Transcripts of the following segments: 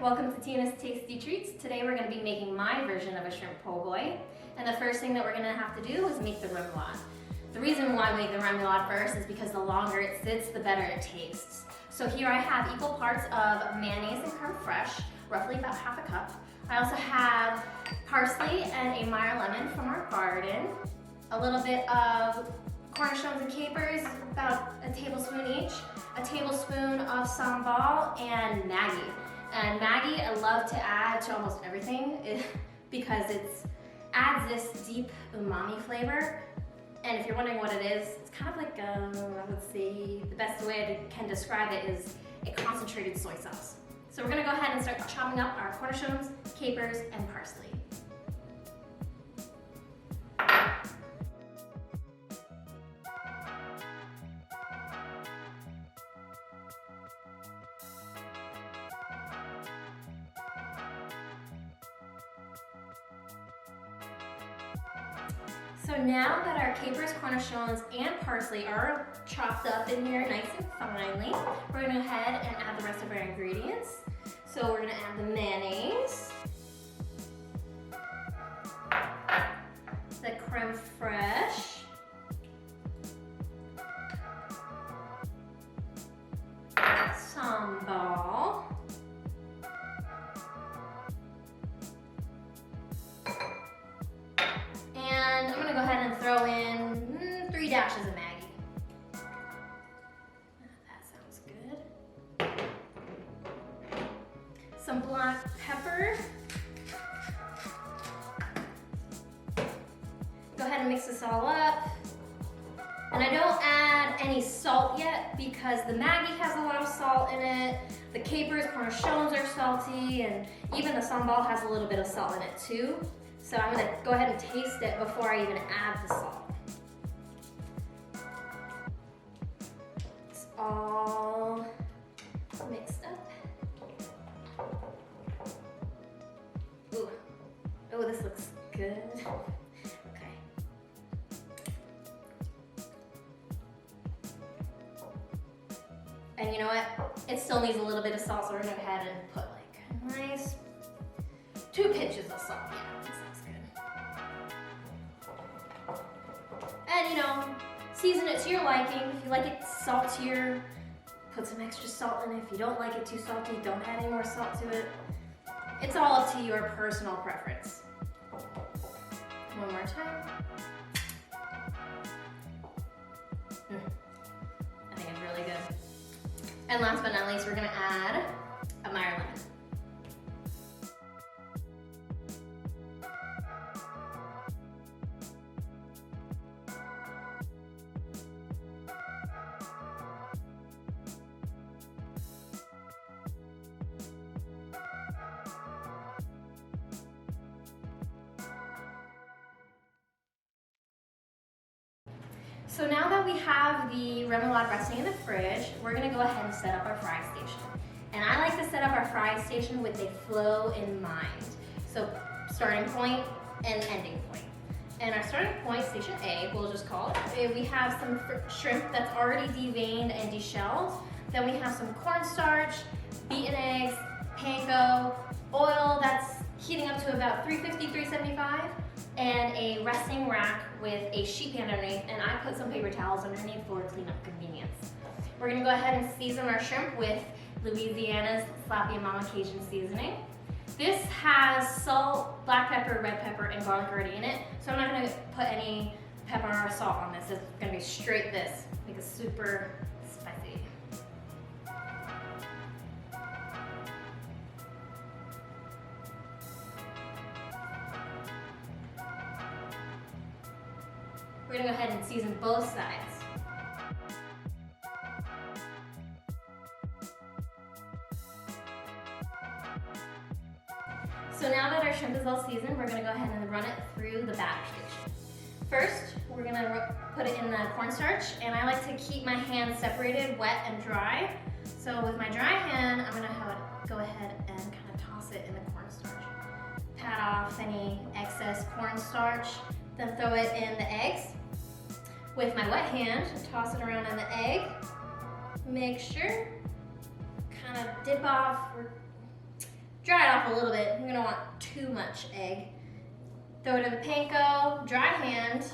welcome to Tina's Tasty Treats. Today we're going to be making my version of a shrimp po' boy. And the first thing that we're going to have to do is make the remoulade. The reason why we make the remoulade first is because the longer it sits, the better it tastes. So here I have equal parts of mayonnaise and creme fraiche, roughly about half a cup. I also have parsley and a Meyer lemon from our garden, a little bit of cornichons and capers, about a tablespoon each, a tablespoon of sambal, and Maggi. And Maggi I love to add to almost everything because it adds this deep umami flavor. And if you're wondering what it is, it's kind of like, let's see, the best way I can describe it is a concentrated soy sauce. So we're gonna go ahead and start chopping up our cornichons, capers, and parsley. So now that our capers, cornichons, and parsley are chopped up in here nice and finely, we're gonna go ahead and add the rest of our ingredients. So we're gonna add the mayonnaise, the creme fraiche, sambal, and I'm gonna go ahead and throw in 3 dashes of Maggi. That sounds good. Some black pepper. Go ahead and mix this all up. And I don't add any salt yet because the Maggi has a lot of salt in it. The capers, cornichons are salty, and even the sambal has a little bit of salt in it too. So I'm gonna go ahead and taste it before I even add the salt. It's all mixed up. Ooh, oh, this looks good. Okay. And you know what? It still needs a little bit of salt, so we're gonna go ahead and put like a nice 2 pinches of salt. Yeah, this looks good. And you know, season it to your liking. If you like it saltier, put some extra salt in it. If you don't like it too salty, don't add any more salt to it. It's all up to your personal preference. One more time. I think it's really good. And last but not least, we're gonna add a Meyer lemon. So now that we have the remoulade resting in the fridge, we're gonna go ahead and set up our fry station. And I like to set up our fry station with a flow in mind. So starting point and ending point. And our starting point, station A, we'll just call it. We have some shrimp that's already deveined and deshelled. Then we have some cornstarch, beaten eggs, panko, oil that's heating up to about 350, 375. And a resting rack with a sheet pan underneath, and I put some paper towels underneath for cleanup convenience. We're gonna go ahead and season our shrimp with Louisiana's Slappy and Mama Cajun seasoning. This has salt, black pepper, red pepper, and garlic already in it, so I'm not gonna put any pepper or salt on this. It's gonna be straight this, make it super spicy. We're gonna go ahead and season both sides. So now that our shrimp is all seasoned, we're gonna go ahead and run it through the batter station. First, we're gonna put it in the cornstarch, and I like to keep my hands separated, wet and dry. So with my dry hand, I'm gonna have it go ahead and kind of toss it in the cornstarch. Pat off any excess cornstarch, then throw it in the eggs. With my wet hand, toss it around in the egg. Make sure, kind of dip off dry it off a little bit. You're gonna want too much egg. Throw it in the panko, dry hand,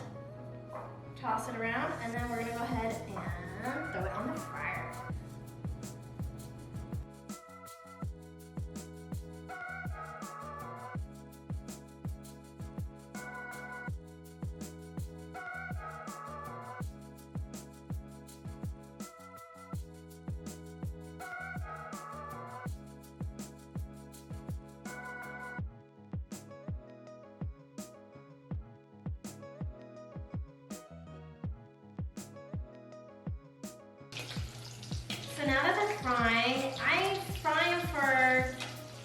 toss it around, and then we're gonna go ahead and throw it in the fryer. So now that they're frying, I fry them for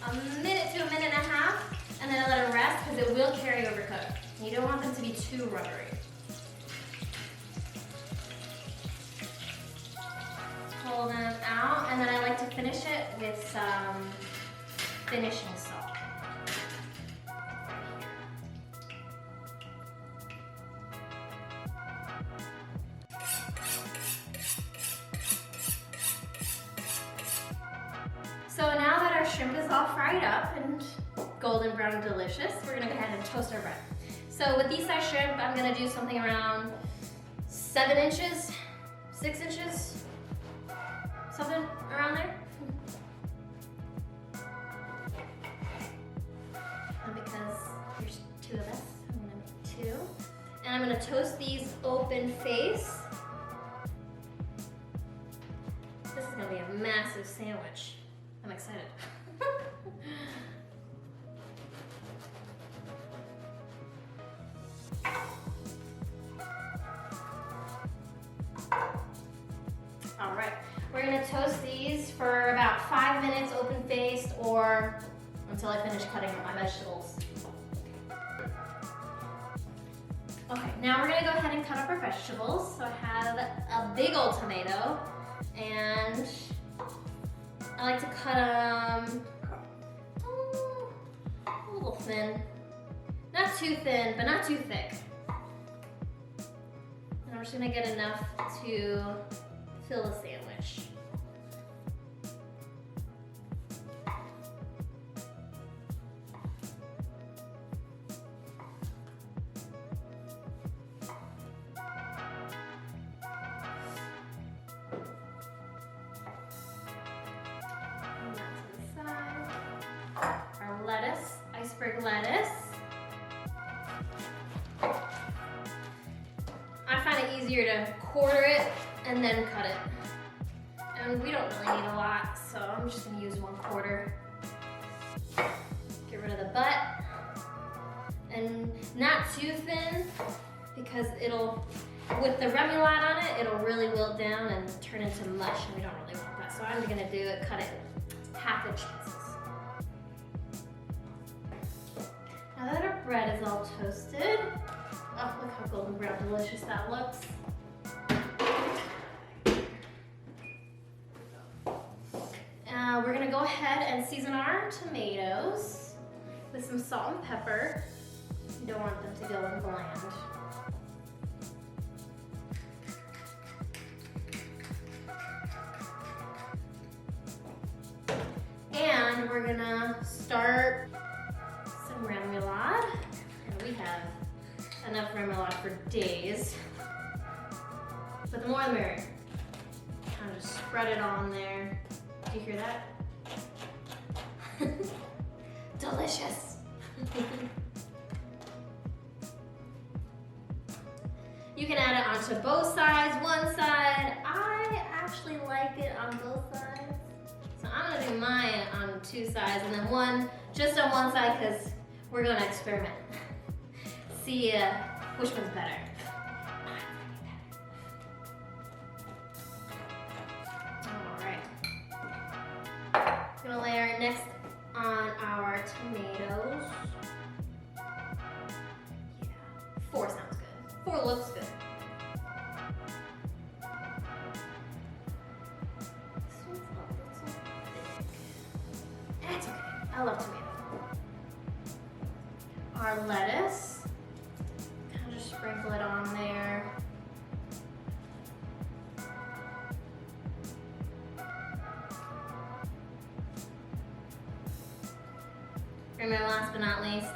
a minute to a minute and a half, and then I let them rest because it will carry overcook. You don't want them to be too rubbery. Pull them out, and then I like to finish it with some finishing salt. So now that our shrimp is all fried up and golden brown and delicious, we're gonna go ahead and toast our bread. So with these size shrimp, I'm gonna do something around 7 inches, 6 inches, something around there. And because there's 2 of us, I'm gonna make 2. And I'm gonna toast these open face. This is gonna be a massive sandwich. I'm excited. All right, we're gonna toast these for about 5 minutes open-faced or until I finish cutting up my vegetables. Okay, now we're gonna go ahead and cut up our vegetables. So I have a big old tomato, and I like to cut them a little thin. Not too thin, but not too thick. And I'm just gonna get enough to fill the sandwich. Our lettuce, iceberg lettuce. I find it easier to quarter it and then cut it. And we don't really need a lot, so I'm just gonna use 1/4. Get rid of the butt. And not too thin, because with the remoulade on it, it'll really wilt down and turn into mush, and we don't really want that. So I'm gonna cut it 1/2 inch pieces. Now that our bread is all toasted, oh, look how golden brown delicious that looks. We're gonna go ahead and season our tomatoes with some salt and pepper. You don't want them to go in bland. And we're gonna start some remoulade. And we have enough remoulade for days. But the more the merrier. Kind of just spread it on there. Do you hear that? Delicious. You can add it onto both sides, one side. I actually like it on both sides. So I'm gonna do mine on 2 sides and then one just on one side because we're gonna experiment. See which one's better. Gonna layer next on our tomatoes. Yeah, 4 sounds good. 4 looks good. This one's a little thick. That's okay. I love tomato. Our lettuce. Kind of just sprinkle it on there. And then last but not least,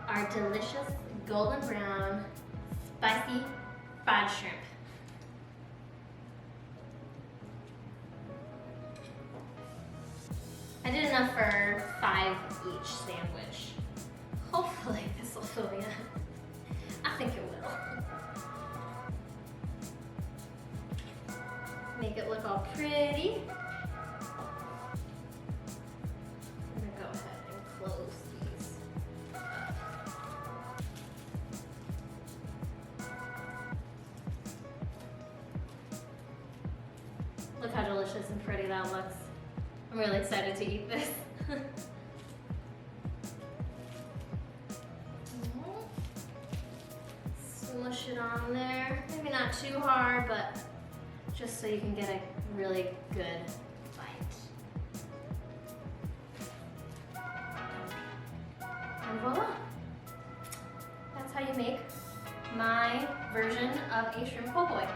our delicious golden brown, spicy fried shrimp. I did enough for 5 each sandwich. Hopefully this will fill me up. I think it will. Make it look all pretty. I'm gonna go ahead and close these up. Look how delicious and pretty that looks. I'm really excited to eat this. Smush it on there. Maybe not too hard, but just so you can get a really good bite. And voila! That's how you make my version of a shrimp po' boy.